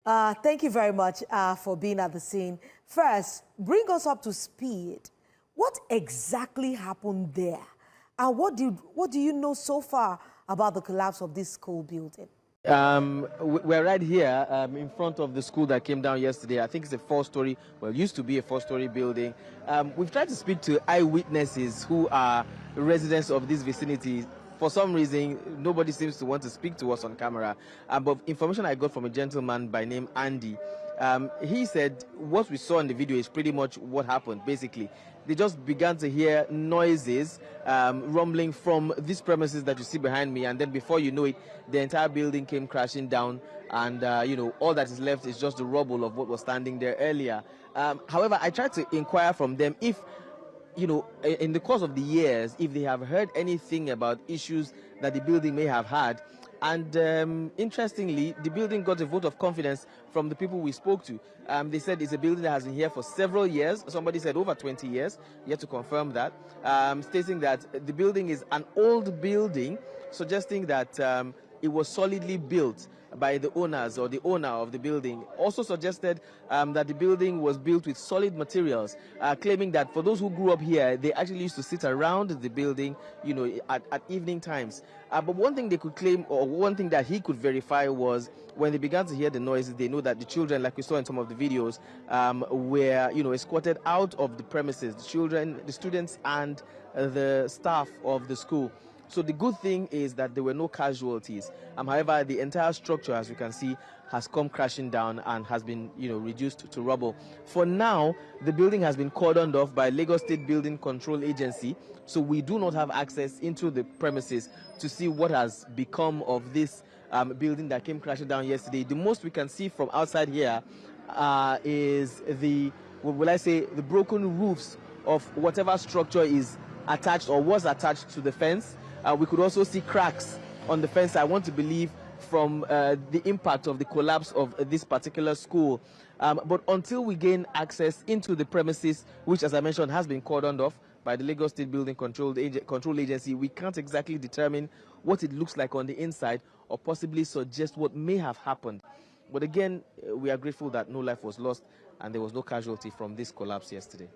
Thank you very much for being at the scene. First, bring us up to speed. What exactly happened there? And what do you know so far about the collapse of this school building? We're right here in front of the school that came down yesterday. I think it's a four-story, well, used to be a four-story building. We've tried to speak to eyewitnesses who are residents of this vicinity. For some reason, nobody seems to want to speak to us on camera. But information I got from a gentleman by name Andy, he said what we saw in the video is pretty much what happened. Basically, they just began to hear noises rumbling from these premises that you see behind me, and then before you know it, the entire building came crashing down, and all that is left is just the rubble of what was standing there earlier. However, I tried to inquire from them if, in the course of the years, if they have heard anything about issues that the building may have had. And interestingly, the building got a vote of confidence from the people we spoke to. They said it's a building that has been here for several years. Somebody said over 20 years. Yet to confirm that, stating that the building is an old building, suggesting that it was solidly built by the owners or the owner of the building. Also suggested that the building was built with solid materials, claiming that for those who grew up here, they actually used to sit around the building, at evening times. But one thing they could claim, or one thing that he could verify, was when they began to hear the noises, they know that the children, like we saw in some of the videos, were, escorted out of the premises, the children, the students, and the staff of the school. So the good thing is that there were no casualties. However, the entire structure, as you can see, has come crashing down and has been, reduced to rubble. For now, the building has been cordoned off by Lagos State Building Control Agency, so we do not have access into the premises to see what has become of this building that came crashing down yesterday. The most we can see from outside here is the broken roofs of whatever structure is attached or was attached to the fence. We could also see cracks on the fence, I want to believe, from the impact of the collapse of this particular school. But until we gain access into the premises, which, as I mentioned, has been cordoned off by the Lagos State Building Control Agency, we can't exactly determine what it looks like on the inside or possibly suggest what may have happened. But again, we are grateful that no life was lost and there was no casualty from this collapse yesterday.